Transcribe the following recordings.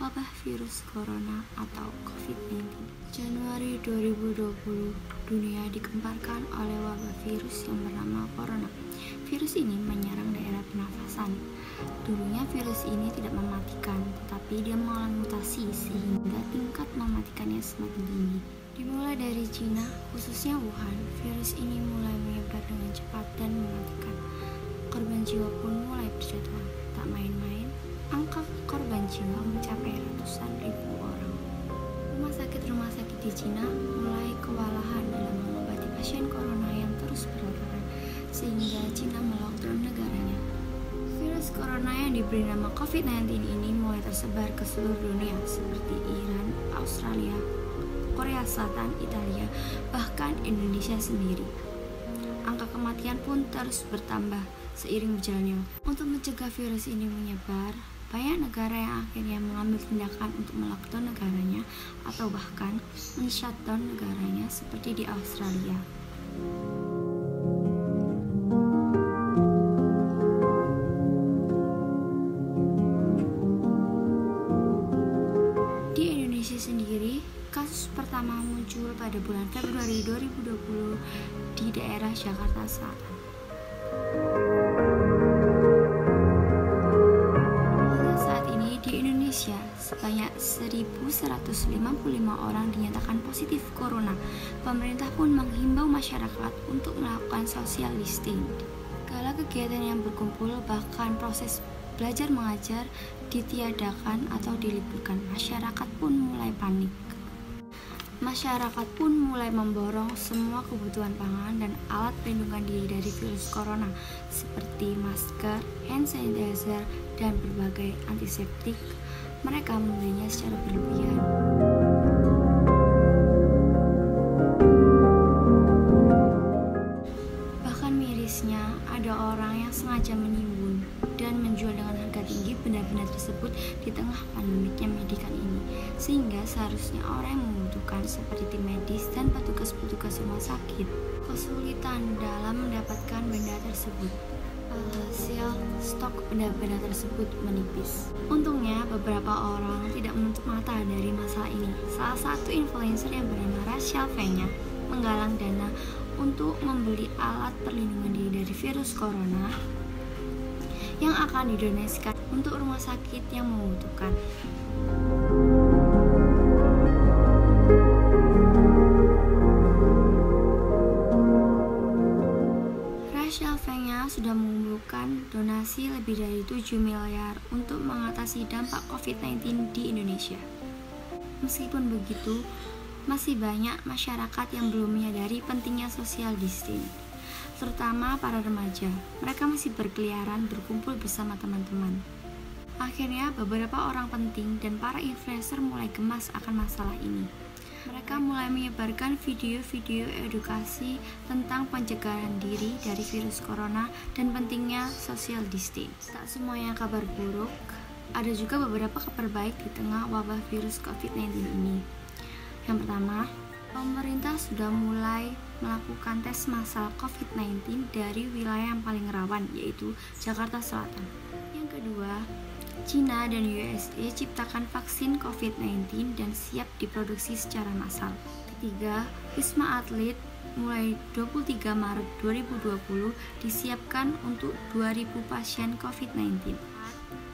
wabah virus corona atau COVID-19. Januari 2020, dunia digemparkan oleh wabah virus yang bernama corona. Virus ini menyerang daerah pernafasan. Dulunya virus ini tidak mematikan, tetapi dia mengalami mutasi sehingga tingkat mematikannya semakin tinggi. Dimulai dari Cina, khususnya Wuhan, virus ini mulai menyebar dengan cepat dan mematikan. Korban jiwa pun mulai berjatuhan. Tak main-main, angka korban jiwa mencapai ratusan ribu orang. Rumah sakit di Cina mulai kewalahan dalam mengobati pasien corona yang terus berdatangan, sehingga Cina melockdown negaranya. Virus corona yang diberi nama COVID-19 ini mulai tersebar ke seluruh dunia seperti Iran, Australia, Korea Selatan, Italia, bahkan Indonesia sendiri. Angka kematian pun terus bertambah seiring berjalannya. Untuk mencegah virus ini menyebar, banyak negara yang akhirnya mengambil tindakan untuk melockdown negaranya atau bahkan men-shutdown negaranya seperti di Australia. Di Indonesia sendiri, kasus pertama muncul pada bulan Februari 2020 di daerah Jakarta Selatan. Hingga saat ini di Indonesia, sebanyak 1.155 orang dinyatakan positif corona. Pemerintah pun menghimbau masyarakat untuk melakukan social distancing. Segala kegiatan yang berkumpul, bahkan proses belajar mengajar ditiadakan atau diliburkan. Masyarakat pun mulai panik. Masyarakat pun mulai memborong semua kebutuhan pangan dan alat pelindungan diri dari virus corona seperti masker, hand sanitizer, dan berbagai antiseptik. Mereka membelinya secara berlebihan. Bahkan mirisnya, ada orang yang sengaja menimbun dan menjual dengan harga tinggi benda-benda tersebut di tengah pandemiknya medikan ini, sehingga seharusnya orang yang membutuhkan seperti tim medis dan petugas-petugas rumah sakit kesulitan dalam mendapatkan benda tersebut. Hasil stok benda-benda tersebut menipis. Untungnya beberapa orang tidak menutup mata dari masalah ini. Salah satu influencer yang bernama Rachel Fenya menggalang dana untuk membeli alat perlindungan diri dari virus corona yang akan didonasikan untuk rumah sakit yang membutuhkan. Rachel Fenya sudah mengumpulkan donasi lebih dari 7 miliar untuk mengatasi dampak COVID-19 di Indonesia. Meskipun begitu, masih banyak masyarakat yang belum menyadari pentingnya social distancing, terutama para remaja. Mereka masih berkeliaran berkumpul bersama teman-teman. Akhirnya beberapa orang penting dan para influencer mulai gemas akan masalah ini. Mereka mulai menyebarkan video-video edukasi tentang pencegahan diri dari virus corona dan pentingnya social distancing. Tak semuanya kabar buruk, ada juga beberapa kabar baik di tengah wabah virus COVID-19 ini. Yang pertama, pemerintah sudah mulai melakukan tes massal COVID-19 dari wilayah yang paling rawan, yaitu Jakarta Selatan. Yang kedua, China dan USA ciptakan vaksin COVID-19 dan siap diproduksi secara massal. Ketiga, Wisma Atlet mulai 23 Maret 2020 disiapkan untuk 2.000 pasien COVID-19.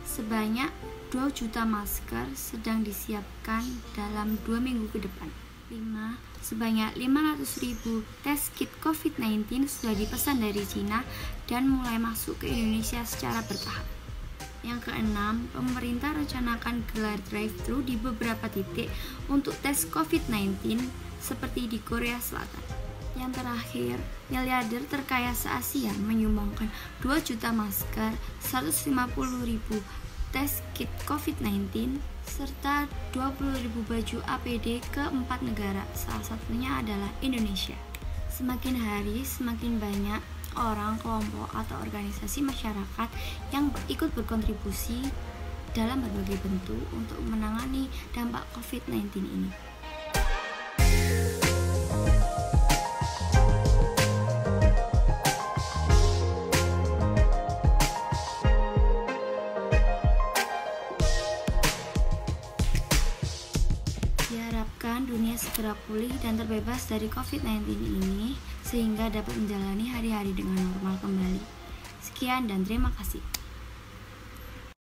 Sebanyak 2 juta masker sedang disiapkan dalam 2 minggu ke depan. 5. Sebanyak 500.000 tes kit COVID-19 sudah dipesan dari China dan mulai masuk ke Indonesia secara bertahap. Yang keenam, pemerintah rencanakan gelar drive-thru di beberapa titik untuk tes COVID-19 seperti di Korea Selatan. Yang terakhir, miliarder terkaya se-Asia menyumbangkan 2 juta masker, 150.000 tes kit COVID-19, serta 20.000 baju APD ke 4 negara, salah satunya adalah Indonesia. Semakin hari, semakin banyak orang, kelompok, atau organisasi masyarakat yang ikut berkontribusi dalam berbagai bentuk untuk menangani dampak COVID-19 ini. harapkan dunia segera pulih dan terbebas dari COVID-19 ini, sehingga dapat menjalani hari-hari dengan normal kembali. Sekian dan terima kasih.